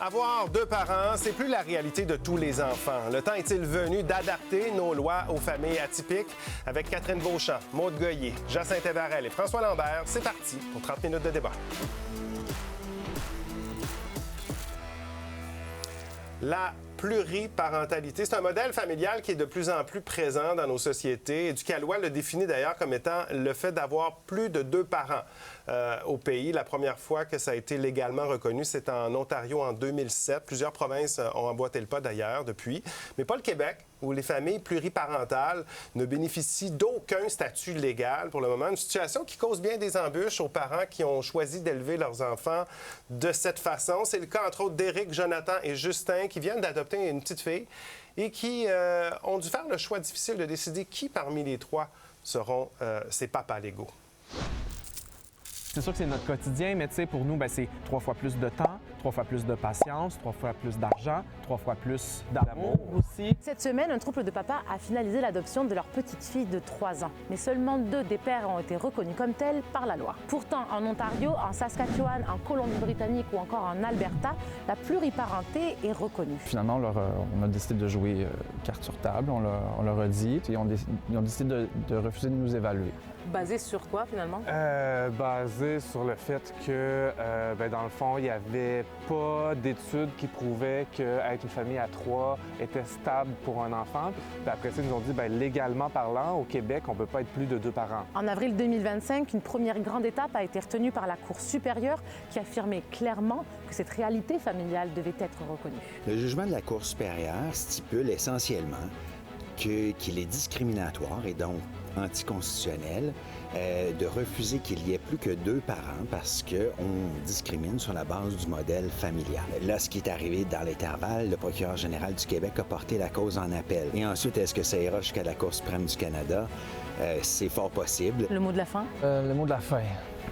Avoir deux parents, c'est plus la réalité de tous les enfants. Le temps est-il venu d'adapter nos lois aux familles atypiques? Avec Catherine Beauchamp, Maude Goyer, Jacinthe Evarel et François Lambert, c'est parti pour 30 minutes de débat. La pluriparentalité, c'est un modèle familial qui est de plus en plus présent dans nos sociétés. Éducalois le définit d'ailleurs comme étant le fait d'avoir plus de deux parents au pays. La première fois que ça a été légalement reconnu, c'est en Ontario en 2007. Plusieurs provinces ont emboîté le pas d'ailleurs depuis, mais pas le Québec, où les familles pluriparentales ne bénéficient d'aucun statut légal pour le moment. Une situation qui cause bien des embûches aux parents qui ont choisi d'élever leurs enfants de cette façon. C'est le cas, entre autres, d'Éric, Jonathan et Justin, qui viennent d'adopter une petite fille et qui ont dû faire le choix difficile de décider qui parmi les trois seront ses papas légaux. C'est sûr que c'est notre quotidien, mais tu sais, pour nous, c'est 3 fois plus de temps, 3 fois plus de patience, 3 fois plus d'argent, 3 fois plus d'amour aussi. Cette semaine, un couple de papas a finalisé l'adoption de leur petite fille de 3 ans. Mais seulement 2 des pères ont été reconnus comme tels par la loi. Pourtant, en Ontario, en Saskatchewan, en Colombie-Britannique ou encore en Alberta, la pluriparenté est reconnue. Finalement, on a décidé de jouer carte sur table, on leur a dit, et ils ont décidé de refuser de nous évaluer. Basé sur quoi, finalement? Basé sur le fait que, dans le fond, il n'y avait pas d'études qui prouvaient qu'être une famille à 3 était stable pour un enfant. Puis après ça, ils nous ont dit, légalement parlant, au Québec, on ne peut pas être plus de 2 parents. En avril 2025, une première grande étape a été retenue par la Cour supérieure qui affirmait clairement que cette réalité familiale devait être reconnue. Le jugement de la Cour supérieure stipule essentiellement qu'il est discriminatoire et donc anticonstitutionnel de refuser qu'il y ait plus que 2 parents parce qu'on discrimine sur la base du modèle familial. Là, ce qui est arrivé dans l'intervalle, le procureur général du Québec a porté la cause en appel. Et ensuite, est-ce que ça ira jusqu'à la Cour suprême du Canada? C'est fort possible. Le mot de la fin? Le mot de la fin.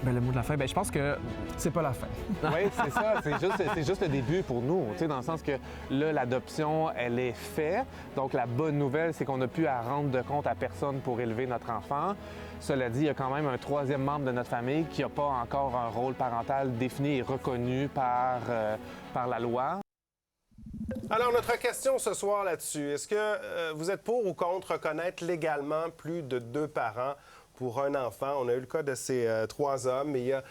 Le mot de la fin, je pense que c'est pas la fin. Oui, c'est ça. C'est juste le début pour nous, dans le sens que là, l'adoption, elle est faite. Donc, la bonne nouvelle, c'est qu'on n'a plus à rendre de compte à personne pour élever notre enfant. Cela dit, il y a quand même un 3e membre de notre famille qui n'a pas encore un rôle parental défini et reconnu par la loi. Alors, notre question ce soir là-dessus, est-ce que vous êtes pour ou contre reconnaître légalement plus de 2 parents pour un enfant? On a eu le cas de ces 3 hommes, mais il y a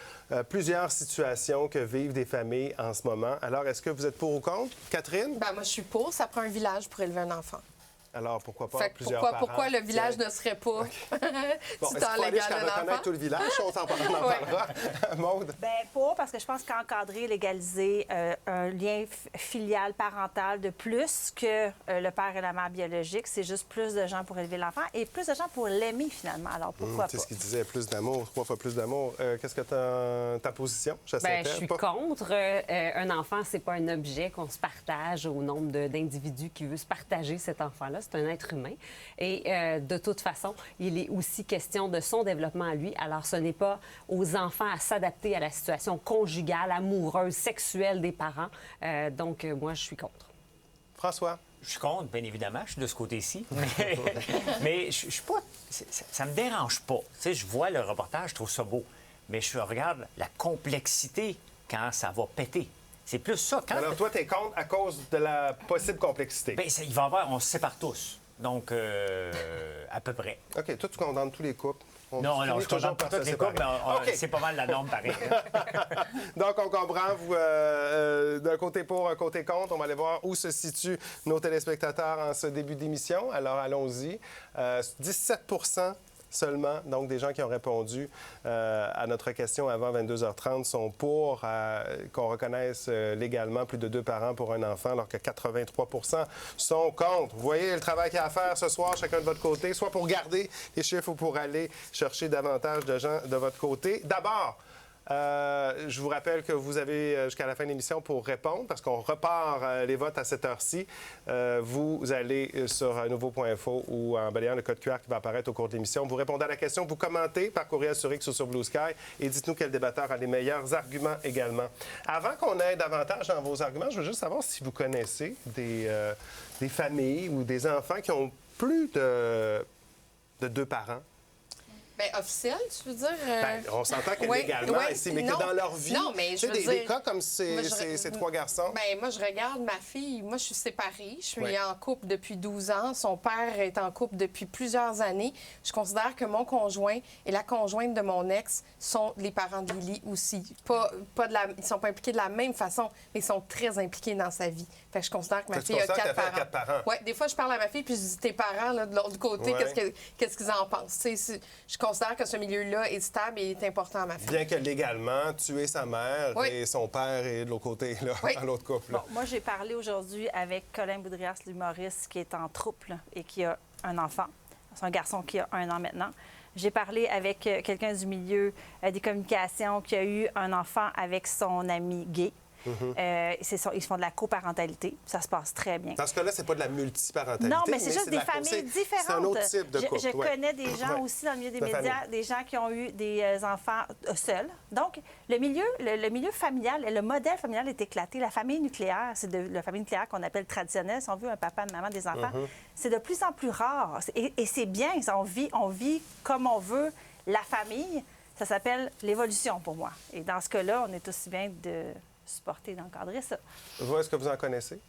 plusieurs situations que vivent des familles en ce moment. Alors, est-ce que vous êtes pour ou contre? Catherine? Moi, je suis pour. Ça prend un village pour élever un enfant. Alors, pourquoi pas plusieurs pourquoi parents? le village ne serait pas Bon, est-ce qu'il faut aller jusqu'à reconnaître tout le village? On s'en parlera. Maude? Pour, parce que je pense qu'encadrer, légaliser un lien filial, parental de plus que le père et la mère biologique, c'est juste plus de gens pour élever l'enfant et plus de gens pour l'aimer, finalement. Alors, pourquoi pas? C'est ce qu'il disait, plus d'amour, 3 fois plus d'amour. Qu'est-ce que ta position? Je suis contre. Un enfant, c'est pas un objet qu'on se partage au nombre d'individus qui veut se partager cet enfant-là. C'est un être humain. Et de toute façon, il est aussi question de son développement à lui. Alors, ce n'est pas aux enfants à s'adapter à la situation conjugale, amoureuse, sexuelle des parents. Donc, moi, je suis contre. François? Je suis contre, bien évidemment. Je suis de ce côté-ci. Mais je suis pas... Ça me dérange pas. Tu sais, je vois le reportage, je trouve ça beau. Mais je regarde la complexité quand ça va péter. C'est plus ça. Alors, toi, tu es contre à cause de la possible complexité? Bien, il va y avoir... On se sépare tous. Donc, à peu près. OK. Toi, tu condamnes tous les couples? Non, je condamne pas tous les couples, mais c'est pas mal la norme, pareil. Donc, on comprend, vous, d'un côté pour, un côté contre. On va aller voir où se situent nos téléspectateurs en ce début d'émission. Alors, allons-y. 17 seulement, donc des gens qui ont répondu à notre question avant 22h30 sont pour qu'on reconnaisse légalement plus de 2 parents pour un enfant, alors que 83 sont contre. Vous voyez le travail qu'il y a à faire ce soir, chacun de votre côté, soit pour garder les chiffres ou pour aller chercher davantage de gens de votre côté. D'abord, je vous rappelle que vous avez jusqu'à la fin de l'émission pour répondre, parce qu'on repart les votes à cette heure-ci. Vous allez sur nouveau.info ou en balayant le code QR qui va apparaître au cours de l'émission. Vous répondez à la question, vous commentez par courriel sur X ou sur Blue Sky et dites-nous quel débatteur a les meilleurs arguments également. Avant qu'on aille davantage dans vos arguments, je veux juste savoir si vous connaissez des familles ou des enfants qui ont plus de 2 parents. Bien, officiel, tu veux dire? Ben, on s'entend que Oui, légalement oui, ici, mais non. que dans leur vie, Non, mais tu je sais, veux des dire- cas comme Moi, ces trois garçons. Ben moi, je regarde ma fille. Moi, je suis séparée. Je suis Oui. en couple depuis 12 ans. Son père est en couple depuis plusieurs années. Je considère que mon conjoint et la conjointe de mon ex sont les parents de Lily aussi. Ils sont pas impliqués de la même façon, mais ils sont très impliqués dans sa vie. Fait que je considère que ma Fait que tu fille a considères 4 qu'elle fait parents. 4 parents. Ouais, des fois, je parle à ma fille puis je dis tes parents là, de l'autre côté, Ouais. qu'est-ce qu'ils en pensent. Tu sais, je considère que ce milieu-là est stable et est important à ma fille. Bien que légalement, tu es sa mère Oui. et son père est de l'autre côté, là, Oui. dans l'autre couple. Bon, là. moi, j'ai parlé aujourd'hui avec Colin Boudrias, l'humoriste, qui est en trouble là, et qui a un enfant. C'est un garçon qui a 1 an maintenant. J'ai parlé avec quelqu'un du milieu des communications qui a eu un enfant avec son ami gay. Ils font de la coparentalité. Ça se passe très bien. Dans ce cas-là, c'est pas de la multiparentalité. Non, mais c'est juste de des la- familles différentes. C'est un autre type de couple. Je ouais. connais des gens Ouais. aussi dans le milieu des De médias, famille. des gens qui ont eu des enfants seuls. Donc, le milieu familial, le modèle familial est éclaté. La famille nucléaire, c'est la famille nucléaire qu'on appelle traditionnelle. Si on veut un papa, une maman, des enfants, c'est de plus en plus rare. Et c'est bien. On vit comme on veut la famille. Ça s'appelle l'évolution pour moi. Et dans ce cas-là, on est aussi bien de supporter, d'encadrer ça. Vous, est-ce que vous en connaissez?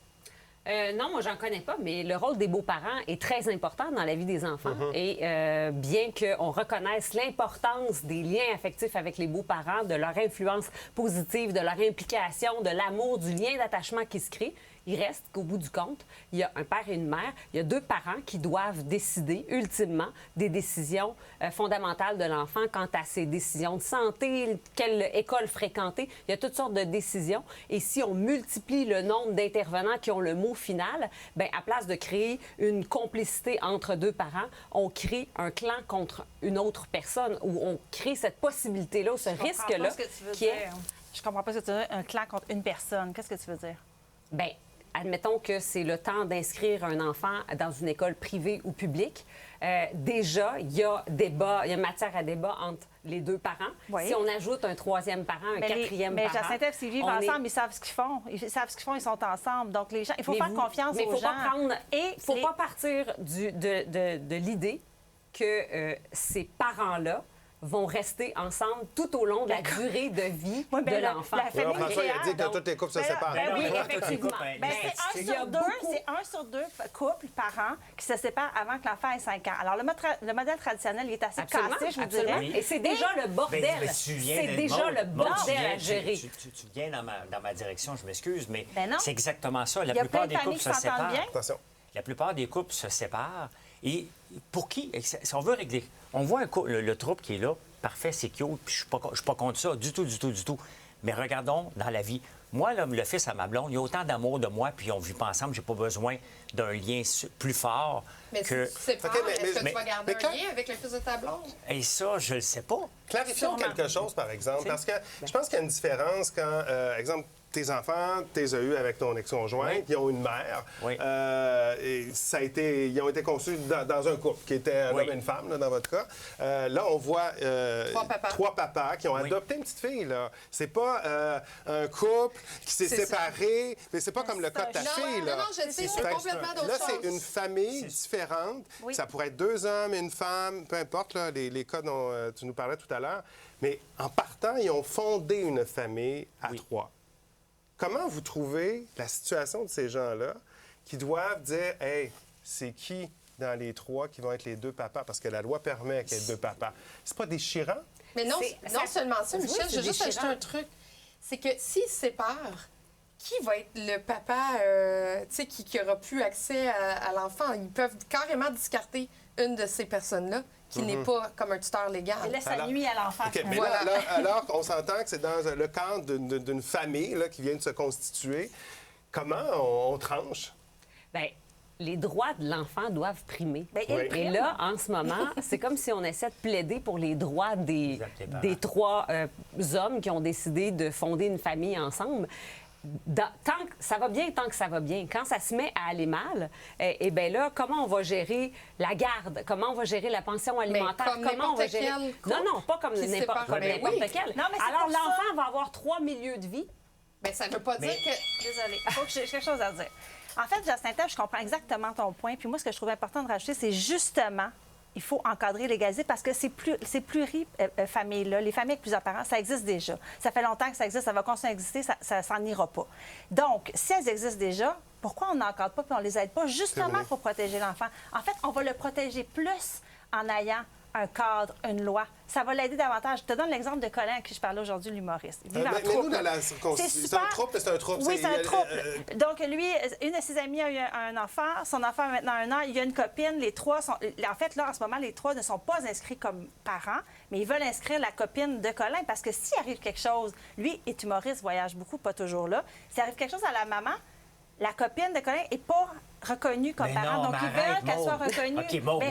Non, moi, j'en connais pas, mais le rôle des beaux-parents est très important dans la vie des enfants. Et bien qu'on reconnaisse l'importance des liens affectifs avec les beaux-parents, de leur influence positive, de leur implication, de l'amour, du lien d'attachement qui se crée, il reste qu'au bout du compte, il y a un père et une mère, il y a 2 parents qui doivent décider, ultimement, des décisions fondamentales de l'enfant quant à ses décisions de santé, quelle école fréquenter. Il y a toutes sortes de décisions. Et si on multiplie le nombre d'intervenants qui ont le mot final, bien, à place de créer une complicité entre 2 parents, on crée un clan contre une autre personne, ou on crée cette possibilité-là, ou ce risque-là, qui est... Je comprends pas ce que tu veux dire, un clan contre une personne. Qu'est-ce que tu veux dire? Bien, admettons que c'est le temps d'inscrire un enfant dans une école privée ou publique. Déjà, il y a matière à débat entre les 2 parents. Oui. Si on ajoute un 3e parent, un 4e mais parent... Jacinthe, s'ils vivent ensemble, ils savent ce qu'ils font. Ils savent ce qu'ils font, ils sont ensemble. Donc, les gens, il faut faire confiance mais aux faut gens. pas prendre, Et faut pas partir de l'idée que ces parents-là vont rester ensemble tout au long de la durée de vie Oui, ben, de l'enfant. la famille François, il a dit que nucléaire, toutes les couples se séparent. ben oui, Non, non, effectivement. toutes les couples, Ben, mais c'est il y a 1 sur 2 couples, parents, qui se séparent avant que l'enfant ait 5 ans. Alors, le modèle traditionnel, il est assez Absolument, cassé, je vous absolument. dirais. Et c'est déjà le bordel. Ben, tu viens C'est de- déjà Maud, le Maud, bordel à gérer. Tu viens dans ma direction, je m'excuse, mais Ben non. c'est exactement ça. La Il y a plupart plein de des familles couples qui se s'entendent séparent. bien. Attention. La plupart des couples se séparent. Et pour qui? Si on veut régler... On voit le trouble qui est là, parfait, c'est cute, puis je suis pas contre ça, du tout. Mais regardons dans la vie. Moi, là, le fils à ma blonde, il y a autant d'amour de moi, puis on ne vit pas ensemble, j'ai pas besoin d'un lien plus fort Mais que... si tu sépares, OK, mais- est-ce que mais- tu vas garder mais quand- un lien avec le fils de ta blonde? Et ça, je le sais pas. Clarifions quelque chose, par exemple, parce que je pense qu'il y a une différence quand, exemple, tes enfants, t'es as eu avec ton ex-conjoint, Oui. ils ont une mère. Oui. Et ils ont été conçus dans un couple qui était un Oui. homme et une femme, là, dans votre cas. Là, on voit 3 papas. qui ont Oui. adopté une petite fille. Là. C'est pas un couple qui s'est C'est ça. séparé, mais c'est pas comme le cas de ta Non, fille. Là. non, je sais, c'est Fait que complètement d'autre Là, chose. c'est une famille différente. Oui. Ça pourrait être 2 hommes et une femme, peu importe là, les cas dont tu nous parlais tout à l'heure. Mais en partant, ils ont fondé une famille à 3. Comment vous trouvez la situation de ces gens-là qui doivent dire « Hey, c'est qui dans les 3 qui vont être les 2 papas? » Parce que la loi permet qu'il y ait 2 papas. C'est pas déchirant? Mais non, non seulement ça, Oui, Michel, c'est je veux juste ajouter déchirant. un truc. C'est que s'ils se séparent, qui va être le papa tu sais, qui aura plus accès à l'enfant? Ils peuvent carrément discarter une de ces personnes-là qui n'est pas comme un tuteur légal. Et là, ça nuit à l'enfant. OK, mais Voilà. là, alors qu'on s'entend que c'est dans le cadre d'une famille là, qui vient de se constituer, comment on tranche? Bien, les droits de l'enfant doivent primer. Bien, Oui. ils priment. Et là, en ce moment, c'est comme si on essaie de plaider pour les droits des 3 hommes qui ont décidé de fonder une famille ensemble. Tant que ça va bien, tant que ça va bien. Quand ça se met à aller mal, eh bien là, comment on va gérer la garde? Comment on va gérer la pension alimentaire? comme Comment on va n'importe gérer... quel couple Non, pas comme qui se n'importe sépare. Mais n'importe oui. quel. Non, mais c'est Alors, pour ça. l'enfant va avoir 3 milieux de vie. Bien, ça ne veut pas dire que... Désolée. Il faut que j'ai quelque chose à dire. En fait, Jacinthe, je comprends exactement ton point. Puis moi, ce que je trouve important de rajouter, c'est justement, il faut encadrer, légaliser parce que ces plurifamilles-là, les familles avec plusieurs parents, ça existe déjà. Ça fait longtemps que ça existe, ça va continuer à exister, ça s'en ira pas. Donc, si elles existent déjà, pourquoi on n'encadre pas et on les aide pas justement pour protéger l'enfant? En fait, on va le protéger plus en ayant un cadre, une loi. Ça va l'aider davantage. Je te donne l'exemple de Colin à qui je parlais aujourd'hui, l'humoriste. Mais nous, dans la circonstance, c'est un trouble, c'est un trouble. Oui, c'est un trouble. Donc, lui, une de ses amies a eu un enfant. Son enfant a maintenant 1 an. Il y a une copine. Les 3 sont... En fait, là, en ce moment, les 3 ne sont pas inscrits comme parents, mais ils veulent inscrire la copine de Colin parce que s'il arrive quelque chose, lui est humoriste, voyage beaucoup, pas toujours là. S'il arrive quelque chose à la maman, la copine de Colin n'est pas reconnue comme parent. Donc, ils veulent qu'elle soit reconnue. OK, Maude.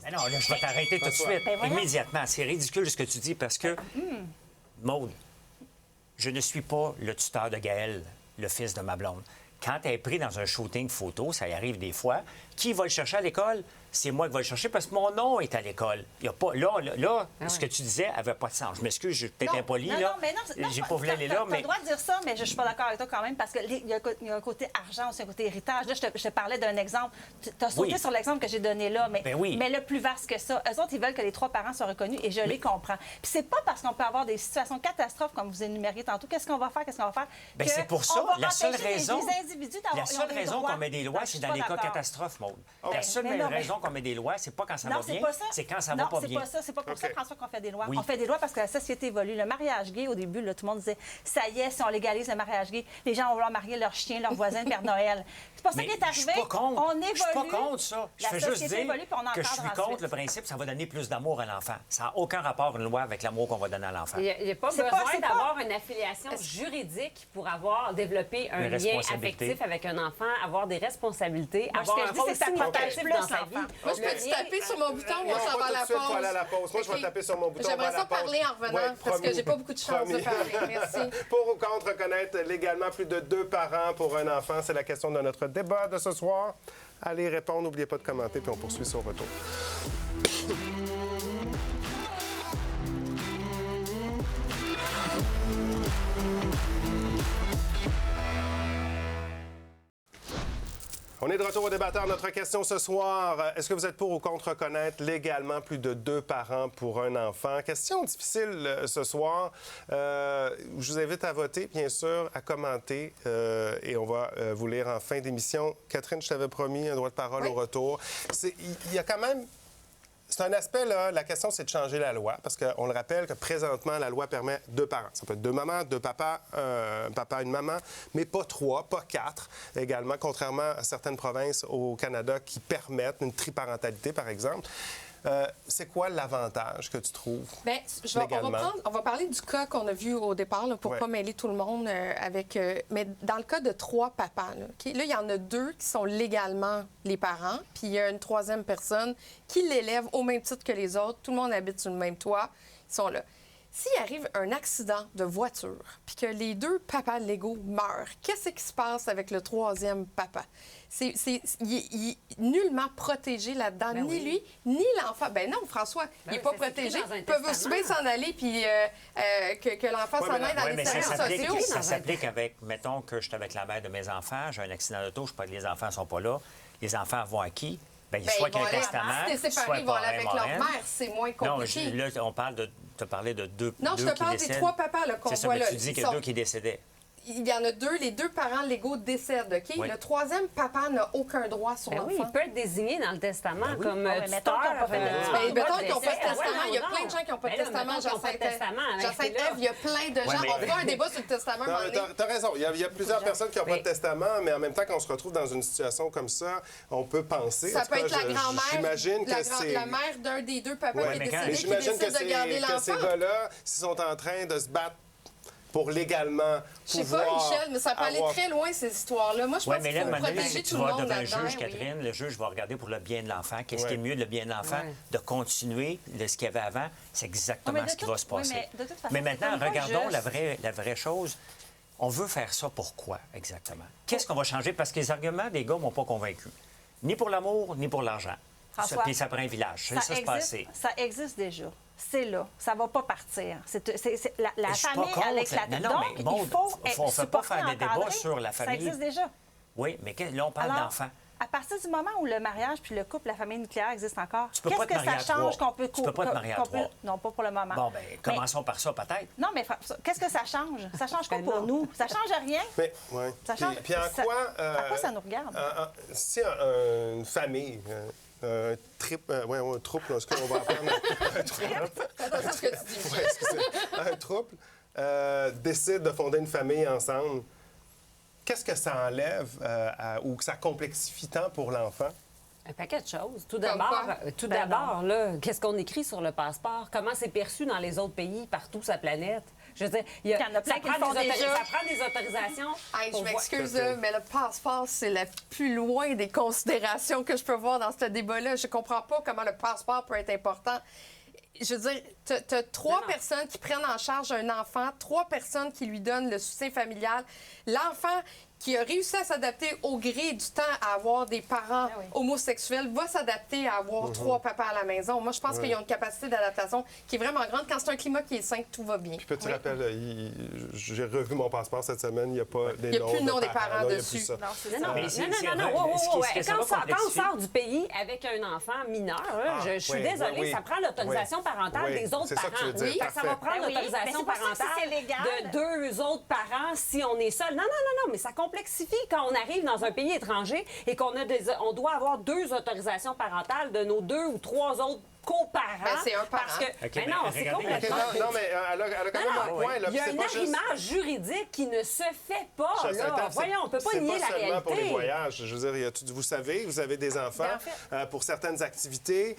Mais non, là, je vais t'arrêter tout de suite, immédiatement. C'est ridicule ce que tu dis parce que, Maude, je ne suis pas le tuteur de Gaël, le fils de ma blonde. Quand elle est prise dans un shooting photo, ça y arrive des fois, qui va le chercher à l'école? C'est moi qui vais le chercher parce que mon nom est à l'école. Il y a pas... Là, ce que tu disais n'avait pas de sens. Je m'excuse, je suis peut-être impoli, là. Non, j'ai pas voulu aller là, mais... Tu as le droit de dire ça, mais je suis pas d'accord avec toi quand même parce qu'il y a un côté argent aussi, un côté héritage. Là, je te parlais d'un exemple. Tu as sauté sur l'exemple que j'ai donné là, mais le plus vaste que ça. Eux autres, ils veulent que les 3 parents soient reconnus et je les comprends. Puis c'est pas parce qu'on peut avoir des situations catastrophes comme vous énumériez tantôt. Qu'est-ce qu'on va faire? Bien, c'est pour ça. La seule raison qu'on met des lois, c'est dans les cas catastrophes, Maude. La seule raison qu'on met des lois, c'est pas quand ça va bien, c'est quand ça va pas bien. Non, c'est pas ça. C'est pas pour ça, François, qu'on fait des lois. On fait des lois parce que la société évolue. Le mariage gay, au début, là, tout le monde disait ça y est, si on légalise le mariage gay, les gens vont vouloir marier leur chien, leur voisin, le Père Noël. C'est pas ça qui est arrivé. Je suis pas contre. On évolue. Je suis pas contre ça. Je fais juste dire que je suis contre ensuite. le principe que ça va donner plus d'amour à l'enfant. Ça n'a aucun rapport, une loi, avec l'amour qu'on va donner à l'enfant. Il n'y a pas besoin d'avoir une affiliation juridique pour avoir développé un lien affectif avec un enfant, avoir des responsabilités, avoir un rôle significatif dans sa vie. Moi, je peux-tu taper sur mon bouton ou on s'en va à la pause? Moi, je vais taper sur mon bouton. J'aimerais ça parler en revenant parce que j'ai pas beaucoup de chance de parler. Merci. Pour ou contre reconnaître légalement plus de 2 parents pour un enfant, c'est la question de notre débat de ce soir. Allez répondre, n'oubliez pas de commenter, puis on poursuit son retour. On est de retour au débatteur. Notre question ce soir, est-ce que vous êtes pour ou contre reconnaître légalement plus de 2 parents pour un enfant? Question difficile ce soir. Je vous invite à voter, bien sûr, à commenter et on va vous lire en fin d'émission. Catherine, je t'avais promis un droit de parole au retour. Il y a quand même... C'est un aspect, là, la question, c'est de changer la loi, parce qu'on le rappelle que présentement, la loi permet 2 parents. Ça peut être 2 mamans, 2 papas, un papa, une maman, mais pas 3, pas 4 également, contrairement à certaines provinces au Canada qui permettent une triparentalité, par exemple. C'est quoi l'avantage que tu trouves? Bien, on va parler du cas qu'on a vu au départ là, pour ne pas mêler tout le monde mais dans le cas de 3 papas, là, là, il y en a 2 qui sont légalement les parents, puis il y a une 3e personne qui l'élève au même titre que les autres. Tout le monde habite sur le même toit. Ils sont là. S'il arrive un accident de voiture, puis que les 2 papas légaux meurent, qu'est-ce qui se passe avec le 3e papa? Il est nullement protégé là-dedans, ni lui, ni l'enfant. Ben non, François, il n'est pas protégé. Ils peuvent aussi bien s'en aller, puis que l'enfant s'en aille dans les services sociaux. Ça s'applique avec, mettons que je suis avec la mère de mes enfants, j'ai un accident d'auto, je sais pas que les enfants ne sont pas là. Les enfants vont à qui? Bien, soit qu'il y a un testament, soit ils vont aller avec leur mère, c'est moins compliqué. Non, là, on parle de... Tu as parlé de 2 Non, je te parle des 3 papas qu'on voit là. C'est ça, mais tu dis qu'il y a 2 qui décédaient. Il y en a 2, les 2 parents légaux décèdent, OK? Oui. Le 3e papa n'a aucun droit sur l'enfant. Oui, il peut être désigné dans le testament comme tuteur. Mettons qu'ils n'ont pas de testament. Il y a plein de gens qui n'ont pas de testament. Jacinthe, il y a plein de gens. On fera un débat sur le testament. Tu as raison. Il y a plusieurs personnes qui n'ont pas de testament, mais en même temps, quand on se retrouve dans une situation comme ça, on peut penser... Ça peut être la grand-mère, la mère d'un des 2 papas qui est décédé, qui décide de garder l'enfant. J'imagine que ces gars-là, s'ils sont en train de se battre pour légalement pouvoir... Je sais pas, Michel, mais ça peut aller très loin, ces histoires-là. Moi, je pense qu'il faut protéger tout le monde devant un là-dedans. juge, Catherine, le juge va regarder pour le bien de l'enfant. Qu'est-ce qui est mieux, le bien de l'enfant? De continuer ce qu'il y avait avant, c'est exactement ce qui va se passer. Mais maintenant, regardons la vraie chose. On veut faire ça pourquoi, exactement? Qu'est-ce qu'on va changer? Parce que les arguments des gars ne m'ont pas convaincu. Ni pour l'amour, ni pour l'argent. Puis ça prend un village. Ça se passer. Ça existe déjà. C'est là. Ça ne va pas partir. La famille, elle éclate. Donc, il faut ne faut pas faire des débats sur la famille. Ça existe déjà. Oui, mais là, on parle d'enfants. À partir du moment où le mariage puis le couple, la famille nucléaire existe encore, Tu peux pas qu'est-ce te que marier ça à change trois. qu'on peut... Tu peux pas te marier à trois. Non, pas pour le moment. Bon, bien, commençons par ça, peut-être. Non, mais qu'est-ce que ça change? Ça change quoi Ben pour non. nous? Ça change rien. Mais, ouais. Ça change... Puis en ça- quoi... À quoi ça nous regarde? Si une famille... un trouple, là, ce qu'on va apprendre. Un trouple. Attention à ce que tu dis. Ouais, excusez. Un trouple décide de fonder une famille ensemble. Qu'est-ce que ça enlève ou que ça complexifie tant pour l'enfant? Un paquet de choses. Tout Comme d'abord, quoi? là, qu'est-ce qu'on écrit sur le passeport? Comment c'est perçu dans les autres pays, partout sur la planète? Je veux dire, Il y en a plein ça qui le font déjà. ça prend des autorisations. Hey, pour je m'excuse, voir- là, mais le passeport, c'est le plus loin des considérations que je peux voir dans ce débat-là. Je comprends pas comment le passeport peut être important. Je veux dire, tu as 3 personnes qui prennent en charge un enfant, 3 personnes qui lui donnent le soutien familial. L'enfant qui a réussi à s'adapter au gré du temps à avoir des parents homosexuels va s'adapter à avoir 3 papas à la maison. Moi, je pense qu'ils ont une capacité d'adaptation qui est vraiment grande. Quand c'est un climat qui est sain, tout va bien. Puis petit rappel, j'ai revu mon passeport cette semaine, il n'y a pas des Il y a noms plus le nom de des parents non, il y a dessus. plus ça. Non, c'est ça. Non, Mais non, c'est- non, c'est- non, est-ce que ça va Quand on complexifier? sort du pays avec un enfant mineur, là, je suis désolée, oui. ça prend l'autorisation parentale Oui, des autres c'est ça que tu parents. veux dire, Fait que ça va parfait. prendre Ben oui, l'autorisation mais c'est pas ça, parentale si c'est légal. de 2 autres parents si on est seul. Non, mais ça complexifie quand on arrive dans un pays étranger et on doit avoir 2 autorisations parentales de nos 2 ou 3 autres coparents. Ben, c'est un parent. Parce que, OK, mais mais non, c'est regardez, complètement... Non, mais elle a quand même un point. Là, Il y a puis un c'est pas juste- arrimage juridique qui ne se fait pas. Je Là. s'entends, Voyons, on ne peut pas c'est nier la pas seulement pour les réalité. voyages. Je veux dire, vous avez des enfants. Ben, en fait- Pour certaines activités,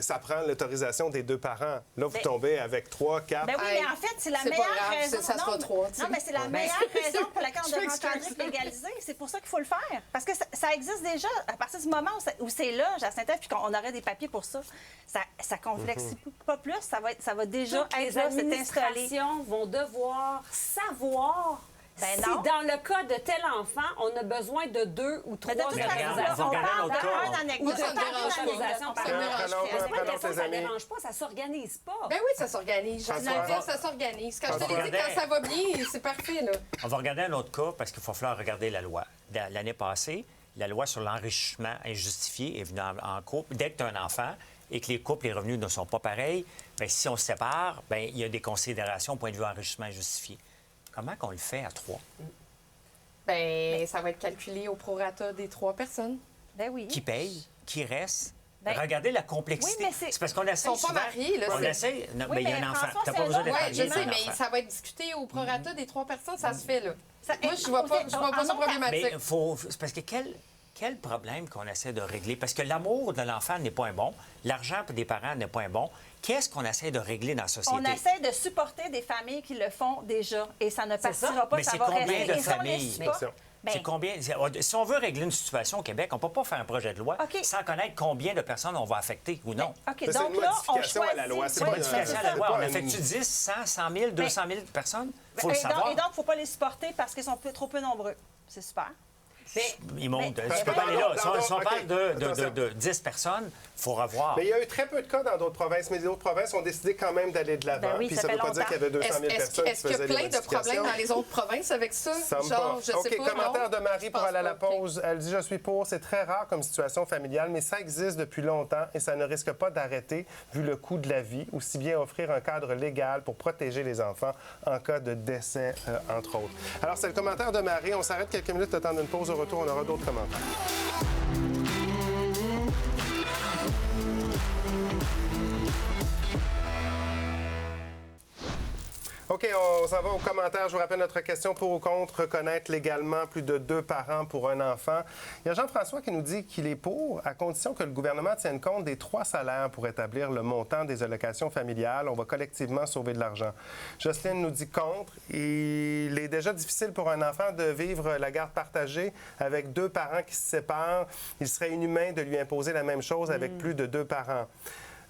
ça prend l'autorisation des 2 parents. Là, vous tombez avec 3, 4. Ben oui, Hey, mais en fait, c'est la c'est pas meilleure grave, raison. ça sera Non, 3, tu sais. Non, mais c'est la meilleure raison pour laquelle on Je devrait m'excuse. encadrer et légaliser. C'est pour ça qu'il faut le faire. Parce que ça existe déjà. À partir du moment où c'est là, Jacinthe, puis qu'on aurait des papiers pour ça, ça complexifie pas plus. Ça va déjà Toutes les être là, c'est installé. administrations vont devoir savoir Ben si non. dans le cas de tel enfant, on a besoin de 2 ou 3 Mais de toute Mais regarde, façon, on on va regarder parle notre cas. d'un ou anecdote. de ça me dérange pas. autorisation Ça me parentale. dérange pas. C'est pas une Prenons question, tes ça amis. dérange pas, ça s'organise pas. Ben oui, ça s'organise. Je François. dire, ça s'organise. Quand je te l'ai dit, François. quand ça va bien, c'est parfait, là. On va regarder un autre cas parce qu'il va falloir regarder la loi. L'année passée, la loi sur l'enrichissement injustifié est venue en couple. Dès que tu as un enfant et que les couples, les revenus ne sont pas pareils, bien, si on se sépare, bien, il y a des considérations au point de vue enrichissement injustifié. Comment qu'on le fait à 3? Ben, ça va être calculé au prorata des 3 personnes. Ben oui. Qui paye? Qui reste? Ben, Regardez la complexité. oui, mais c'est- parce qu'on essaie Ils sont pas souvent- mariés, là, On c'est- essaie... Non, Oui, mais il y a mais un enfant. François, T'as pas c'est besoin eux d'être autres. Oui, marié, je t'as sais, un mais enfant. ça va être discuté au prorata des 3 personnes, ça se fait, là. Ça- Moi, je vois pas ça en autre problématique. Mais c'est parce que quel problème qu'on essaie de régler? Parce que l'amour de l'enfant n'est pas un bon, l'argent des parents n'est pas un bon. Qu'est-ce qu'on essaie de régler dans la société? On essaie de supporter des familles qui le font déjà et ça ne partira pas, Mais ça c'est va combien rester. de Et si on familles? les supporte, ben, C'est combien? Si on veut régler une situation au Québec, on ne peut pas faire un projet de loi OK. sans connaître combien de personnes on va affecter ou non. OK, Mais c'est donc une là, on modification choisit. à la loi, c'est Oui, pas une- c'est Modification à la ça. loi, on pas affecte-tu une- 10, 100, 100 000, 200 000 personnes? Il faut le Et donc, savoir. il ne faut pas les supporter parce qu'ils sont trop peu nombreux. C'est super. Ils montent. Mais- Tu peux pas aller là. Pardon, Si on OK. parle Attention. de 10 personnes, il faut revoir. Mais il y a eu très peu de cas dans d'autres provinces, mais les autres provinces ont décidé quand même d'aller de l'avant. Ben oui, Puis ça ça ne fait veut pas dire longtemps. qu'il y avait 200 000 personnes qui Est-ce qu'il y faisaient a des plein de problèmes modifications. dans les autres provinces avec ça? Semble Genre, pas. je OK, sais pas. commentaire non? de Marie Je pour pense aller à la pas, OK. pause. Elle dit « Je suis pour. C'est très rare comme situation familiale, mais ça existe depuis longtemps et ça ne risque pas d'arrêter vu le coût de la vie. Aussi bien offrir un cadre légal pour protéger les enfants en cas de décès, entre autres. » Alors, c'est le commentaire de Marie. On s'arrête quelques minutes, le temps d'une pause. Au retour, on aura d'autres commentaires. OK, on s'en va aux commentaires. Je vous rappelle notre question pour ou contre reconnaître légalement plus de 2 parents pour un enfant. Il y a Jean-François qui nous dit qu'il est pour, à condition que le gouvernement tienne compte des 3 salaires pour établir le montant des allocations familiales. On va collectivement sauver de l'argent. Jocelyne nous dit contre. Il est déjà difficile pour un enfant de vivre la garde partagée avec 2 parents qui se séparent. Il serait inhumain de lui imposer la même chose avec plus de 2 parents.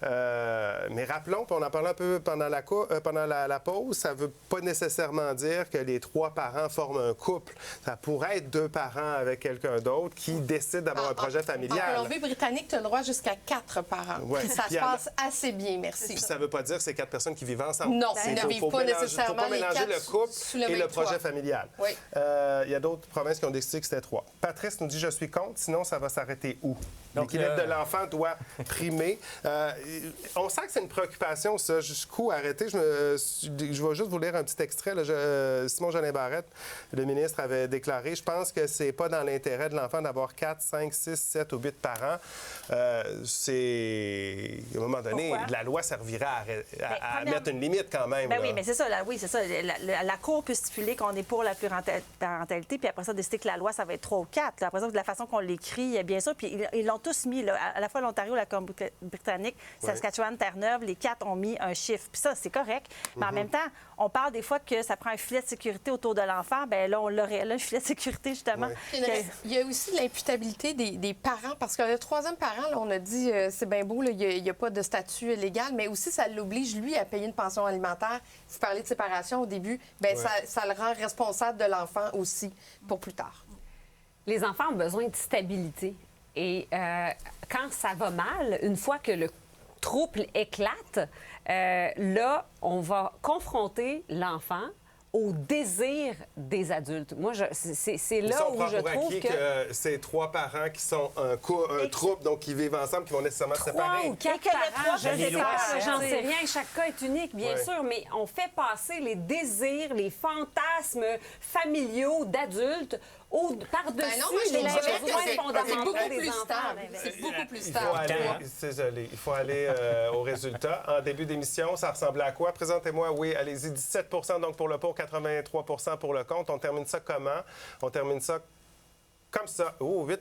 Mais rappelons, puis on en parlait un peu pendant la pause, ça ne veut pas nécessairement dire que les 3 parents forment un couple. Ça pourrait être 2 parents avec quelqu'un d'autre qui décide d'avoir un projet familial. En Colombie-Britannique, tu as le droit jusqu'à 4 parents. Ouais. Puis ça se passe assez bien, merci. Puis ça ne veut pas dire que c'est 4 personnes qui vivent ensemble. Non, ils ne vivent pas nécessairement Il ne faut pas les mélanger 4 le couple sous le et même le toit. projet familial. Oui. Il y a d'autres provinces qui ont décidé que c'était 3. Patrice nous dit « Je suis contre, sinon ça va s'arrêter où? » L'équilibre de l'enfant doit primer. On sent que c'est une préoccupation, ça. Jusqu'où arrêter? Je vais juste vous lire un petit extrait. Là. Simon Jolin Barrette, le ministre, avait déclaré « Je pense que c'est pas dans l'intérêt de l'enfant d'avoir 4, 5, 6, 7 ou 8 parents. C'est... À un moment donné, Pourquoi? la loi servirait à mettre une limite quand même. Ben là. oui, mais c'est ça. Oui, c'est ça. La Cour peut stipuler qu'on est pour la parentalité, puis après ça, décider que la loi, ça va être 3 ou 4. Là, après ça, de la façon qu'on l'écrit, bien sûr. Puis ils l'ont tous mis, là, à la fois l'Ontario, la Colombie-Britannique, Saskatchewan, Terre-Neuve, les 4 ont mis un chiffre. Puis ça, c'est correct. Mais en même temps, on parle des fois que ça prend un filet de sécurité autour de l'enfant. Bien là, on l'aurait là, un filet de sécurité, justement. Ouais. Il y a aussi l'imputabilité des parents, parce que le 3e parent, là, on a dit, c'est bien beau, là, il n'y a pas de statut légal, mais aussi, ça l'oblige, lui, à payer une pension alimentaire. Vous parlez de séparation au début, bien, ça le rend responsable de l'enfant aussi pour plus tard. Les enfants ont besoin de stabilité. Et quand ça va mal, une fois que le trouble éclate, là, on va confronter l'enfant au désir des adultes. Moi, c'est là où je trouve que c'est 3 parents qui sont un trouble, donc qui vivent ensemble, qui vont nécessairement se 3 séparer. ou 4 Et que les parents, trois je ne sais les lois, pas, j'en sais rien. Chaque cas est unique, bien Ouais. sûr, mais on fait passer les désirs, les fantasmes familiaux d'adultes par-dessus Ben non, moi, je les trouve ça besoins c'est fondamentaux beaucoup des plus enfants. stable. C'est beaucoup plus Il faut stable. aller, il faut aller au résultat. En début d'émission, ça ressemblait à quoi? Présentez-moi, oui, allez-y, 17 donc pour le pour, 83 pour le contre. On termine ça comment? On termine ça comme ça. Oh, 8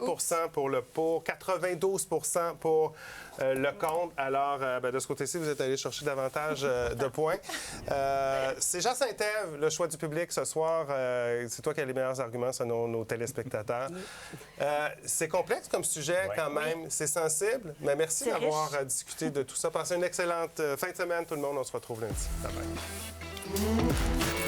pour le pour, 92 pour le contre. Alors, de ce côté-ci, vous êtes allé chercher davantage de points. C'est Jean Saint-Ève, le choix du public ce soir. C'est toi qui as les meilleurs arguments selon nos téléspectateurs. C'est complexe comme sujet quand même. C'est sensible. Mais merci C'est d'avoir riche. discuté de tout ça. Passez une excellente fin de semaine, tout le monde. On se retrouve lundi. Bye bye.